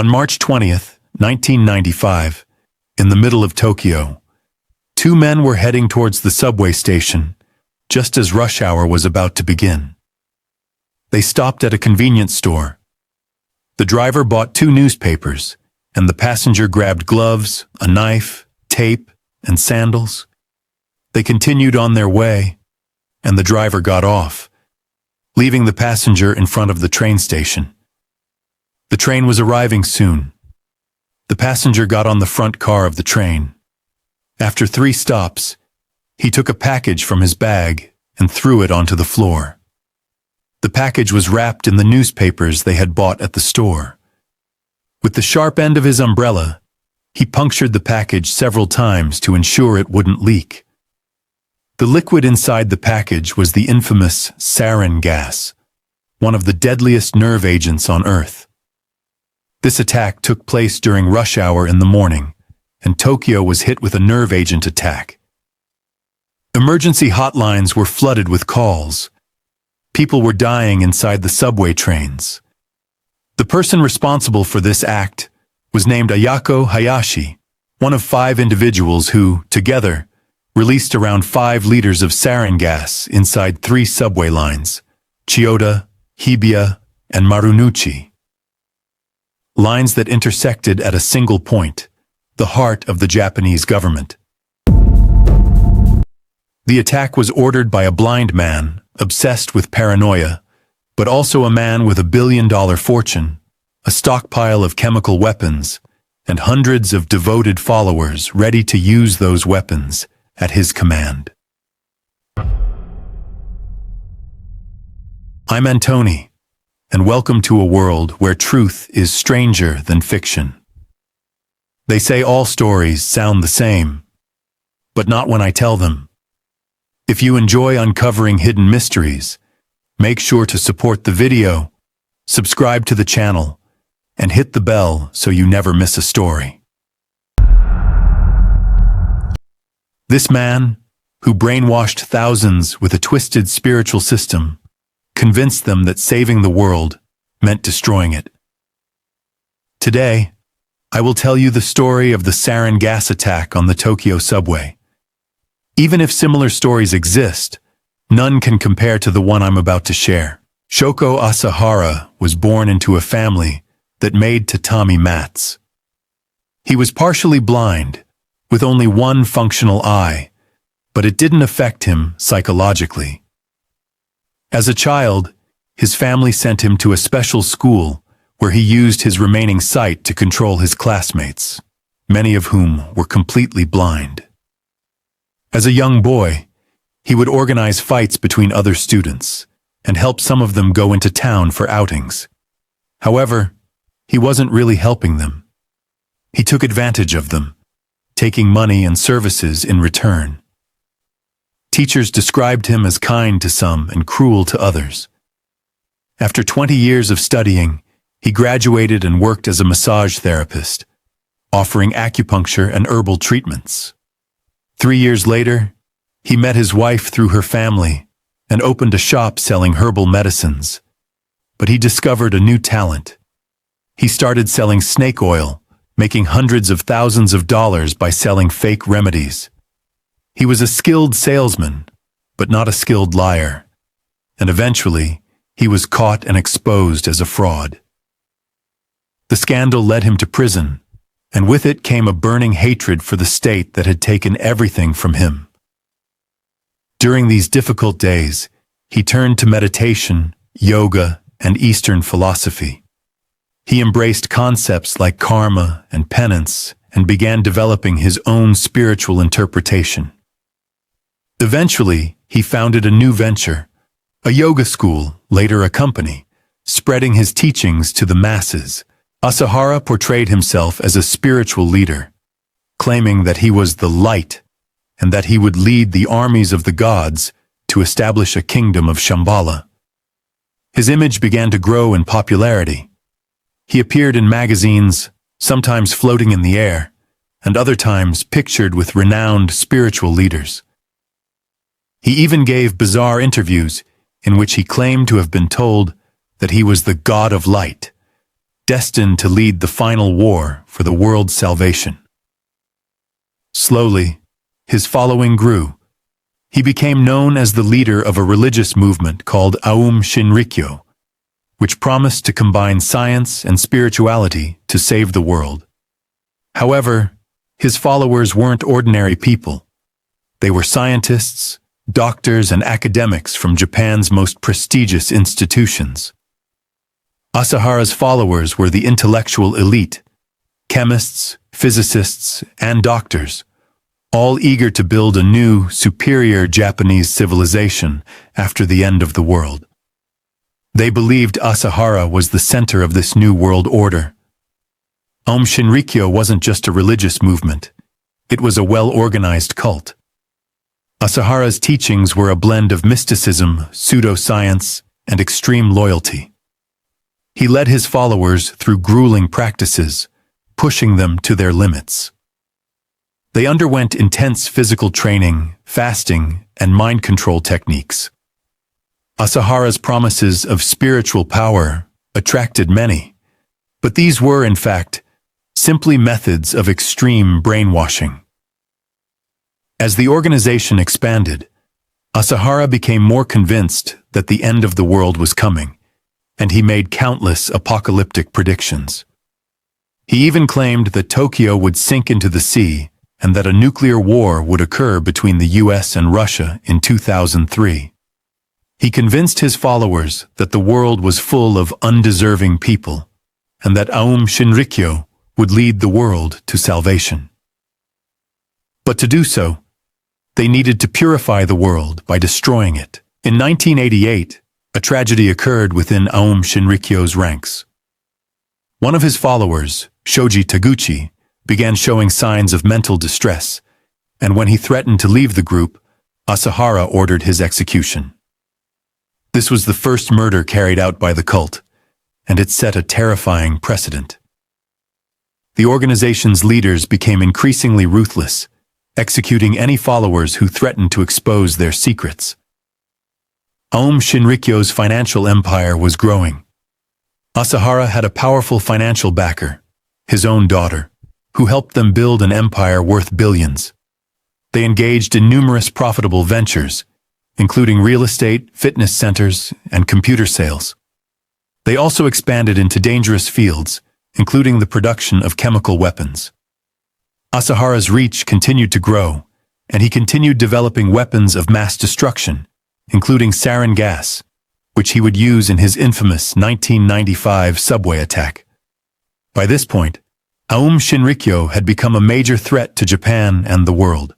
On March 20th, 1995, in the middle of Tokyo, two men were heading towards the subway station, just as rush hour was about to begin. They stopped at a convenience store. The driver bought 2 newspapers, and the passenger grabbed gloves, a knife, tape, and sandals. They continued on their way, and the driver got off, leaving the passenger in front of the train station. The train was arriving soon. The passenger got on the front car of the train. After 3 stops, he took a package from his bag and threw it onto the floor. The package was wrapped in the newspapers they had bought at the store. With the sharp end of his umbrella, he punctured the package several times to ensure it wouldn't leak. The liquid inside the package was the infamous sarin gas, one of the deadliest nerve agents on Earth. This attack took place during rush hour in the morning, and Tokyo was hit with a nerve agent attack. Emergency hotlines were flooded with calls. People were dying inside the subway trains. The person responsible for this act was named Ayako Hayashi, one of 5 individuals who, together, released around 5 liters of sarin gas inside 3 subway lines, Chiyoda, Hibiya, and Marunouchi. Lines that intersected at a single point, the heart of the Japanese government. The attack was ordered by a blind man, obsessed with paranoia, but also a man with $1 billion fortune, a stockpile of chemical weapons, and hundreds of devoted followers ready to use those weapons at his command. I'm Antoni, and welcome to a world where truth is stranger than fiction. They say all stories sound the same, but not when I tell them. If you enjoy uncovering hidden mysteries, make sure to support the video, subscribe to the channel, and hit the bell so you never miss a story. This man, who brainwashed thousands with a twisted spiritual system, convinced them that saving the world meant destroying it. Today, I will tell you the story of the sarin gas attack on the Tokyo subway. Even if similar stories exist, none can compare to the one I'm about to share. Shoko Asahara was born into a family that made tatami mats. He was partially blind, with only one functional eye, but it didn't affect him psychologically. As a child, his family sent him to a special school where he used his remaining sight to control his classmates, many of whom were completely blind. As a young boy, he would organize fights between other students and help some of them go into town for outings. However, he wasn't really helping them. He took advantage of them, taking money and services in return. Teachers described him as kind to some and cruel to others. After 20 years of studying, he graduated and worked as a massage therapist, offering acupuncture and herbal treatments. 3 years later, he met his wife through her family and opened a shop selling herbal medicines. But he discovered a new talent. He started selling snake oil, making hundreds of thousands of dollars by selling fake remedies. He was a skilled salesman, but not a skilled liar, and eventually, he was caught and exposed as a fraud. The scandal led him to prison, and with it came a burning hatred for the state that had taken everything from him. During these difficult days, he turned to meditation, yoga, and Eastern philosophy. He embraced concepts like karma and penance and began developing his own spiritual interpretation. Eventually, he founded a new venture, a yoga school, later a company, spreading his teachings to the masses. Asahara portrayed himself as a spiritual leader, claiming that he was the light and that he would lead the armies of the gods to establish a kingdom of Shambhala. His image began to grow in popularity. He appeared in magazines, sometimes floating in the air, and other times pictured with renowned spiritual leaders. He even gave bizarre interviews in which he claimed to have been told that he was the god of light, destined to lead the final war for the world's salvation. Slowly, his following grew. He became known as the leader of a religious movement called Aum Shinrikyo, which promised to combine science and spirituality to save the world. However, his followers weren't ordinary people. They were scientists, doctors, and academics from Japan's most prestigious institutions. Asahara's followers were the intellectual elite, chemists, physicists, and doctors, all eager to build a new, superior Japanese civilization after the end of the world. They believed Asahara was the center of this new world order. Aum Shinrikyo wasn't just a religious movement. It was a well-organized cult. Asahara's teachings were a blend of mysticism, pseudoscience, and extreme loyalty. He led his followers through grueling practices, pushing them to their limits. They underwent intense physical training, fasting, and mind control techniques. Asahara's promises of spiritual power attracted many, but these were, in fact, simply methods of extreme brainwashing. As the organization expanded, Asahara became more convinced that the end of the world was coming, and he made countless apocalyptic predictions. He even claimed that Tokyo would sink into the sea and that a nuclear war would occur between the US and Russia in 2003. He convinced his followers that the world was full of undeserving people, and that Aum Shinrikyo would lead the world to salvation. But to do so, they needed to purify the world by destroying it. In 1988, a tragedy occurred within Aum Shinrikyo's ranks. One of his followers, Shoji Taguchi, began showing signs of mental distress, and when he threatened to leave the group, Asahara ordered his execution. This was the first murder carried out by the cult, and it set a terrifying precedent. The organization's leaders became increasingly ruthless, executing any followers who threatened to expose their secrets. Aum Shinrikyo's financial empire was growing. Asahara had a powerful financial backer, his own daughter, who helped them build an empire worth billions. They engaged in numerous profitable ventures, including real estate, fitness centers, and computer sales. They also expanded into dangerous fields, including the production of chemical weapons. Asahara's reach continued to grow, and he continued developing weapons of mass destruction, including sarin gas, which he would use in his infamous 1995 subway attack. By this point, Aum Shinrikyo had become a major threat to Japan and the world.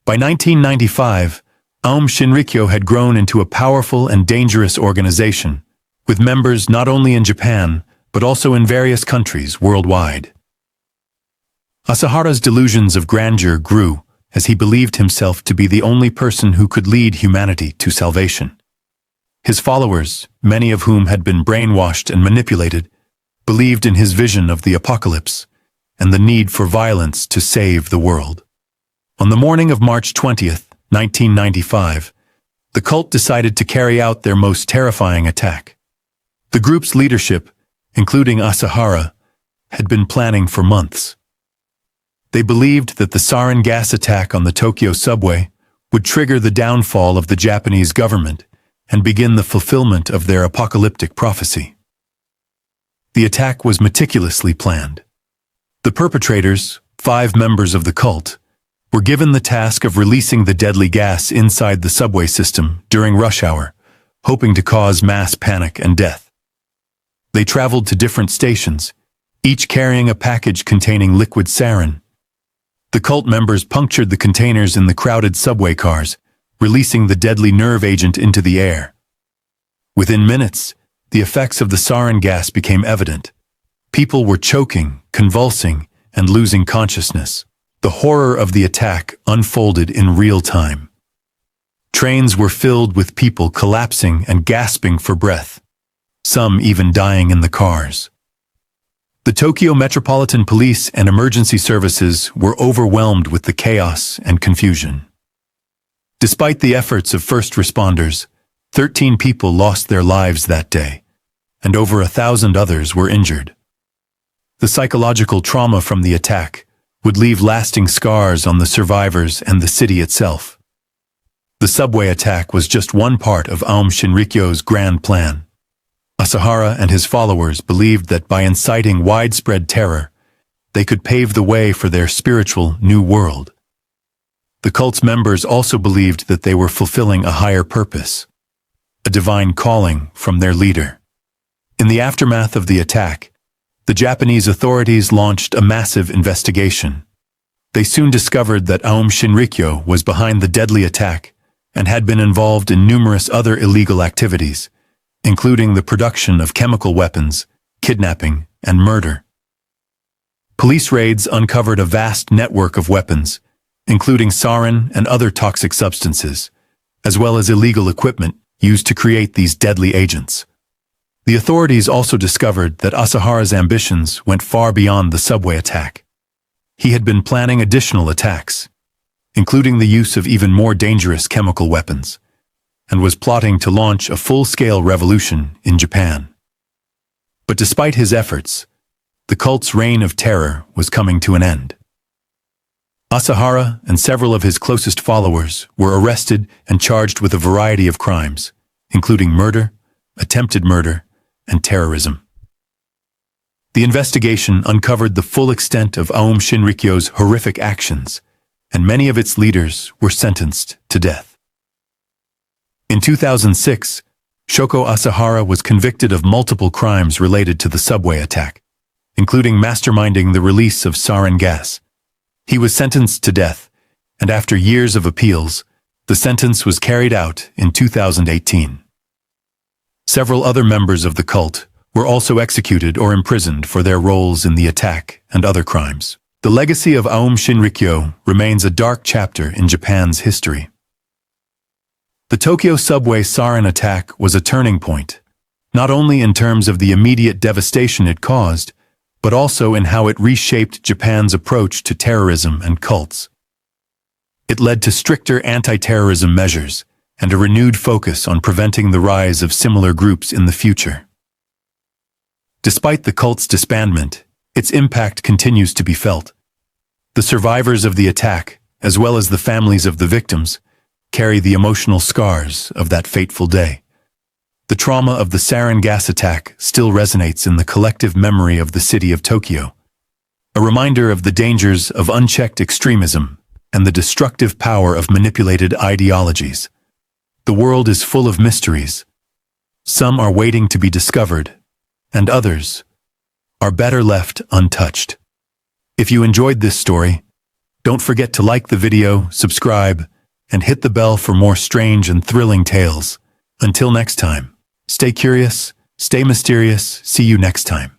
By 1995, Aum Shinrikyo had grown into a powerful and dangerous organization, with members not only in Japan, but also in various countries worldwide. Asahara's delusions of grandeur grew as he believed himself to be the only person who could lead humanity to salvation. His followers, many of whom had been brainwashed and manipulated, believed in his vision of the apocalypse and the need for violence to save the world. On the morning of March 20th, 1995, the cult decided to carry out their most terrifying attack. The group's leadership, including Asahara, had been planning for months. They believed that the sarin gas attack on the Tokyo subway would trigger the downfall of the Japanese government and begin the fulfillment of their apocalyptic prophecy. The attack was meticulously planned. The perpetrators, 5 members of the cult, were given the task of releasing the deadly gas inside the subway system during rush hour, hoping to cause mass panic and death. They traveled to different stations, each carrying a package containing liquid sarin. The cult members punctured the containers in the crowded subway cars, releasing the deadly nerve agent into the air. Within minutes, the effects of the sarin gas became evident. People were choking, convulsing, and losing consciousness. The horror of the attack unfolded in real time. Trains were filled with people collapsing and gasping for breath, some even dying in the cars. The Tokyo Metropolitan Police and emergency services were overwhelmed with the chaos and confusion. Despite the efforts of first responders, 13 people lost their lives that day, and over 1,000 others were injured. The psychological trauma from the attack would leave lasting scars on the survivors and the city itself. The subway attack was just one part of Aum Shinrikyo's grand plan. Asahara and his followers believed that by inciting widespread terror, they could pave the way for their spiritual new world. The cult's members also believed that they were fulfilling a higher purpose, a divine calling from their leader. In the aftermath of the attack, the Japanese authorities launched a massive investigation. They soon discovered that Aum Shinrikyo was behind the deadly attack and had been involved in numerous other illegal activities, including the production of chemical weapons, kidnapping, and murder. Police raids uncovered a vast network of weapons, including sarin and other toxic substances, as well as illegal equipment used to create these deadly agents. The authorities also discovered that Asahara's ambitions went far beyond the subway attack. He had been planning additional attacks, including the use of even more dangerous chemical weapons, and was plotting to launch a full-scale revolution in Japan. But despite his efforts, the cult's reign of terror was coming to an end. Asahara and several of his closest followers were arrested and charged with a variety of crimes, including murder, attempted murder, and terrorism. The investigation uncovered the full extent of Aum Shinrikyo's horrific actions, and many of its leaders were sentenced to death. In 2006, Shoko Asahara was convicted of multiple crimes related to the subway attack, including masterminding the release of sarin gas. He was sentenced to death, and after years of appeals, the sentence was carried out in 2018. Several other members of the cult were also executed or imprisoned for their roles in the attack and other crimes. The legacy of Aum Shinrikyo remains a dark chapter in Japan's history. The Tokyo subway sarin attack was a turning point, not only in terms of the immediate devastation it caused, but also in how it reshaped Japan's approach to terrorism and cults. It led to stricter anti-terrorism measures and a renewed focus on preventing the rise of similar groups in the future. Despite the cult's disbandment, its impact continues to be felt. The survivors of the attack, as well as the families of the victims, carry the emotional scars of that fateful day. The trauma of the sarin gas attack still resonates in the collective memory of the city of Tokyo, a reminder of the dangers of unchecked extremism and the destructive power of manipulated ideologies. The world is full of mysteries. Some are waiting to be discovered, and others are better left untouched. If you enjoyed this story, don't forget to like the video, subscribe, and hit the bell for more strange and thrilling tales. Until next time, stay curious, stay mysterious, see you next time.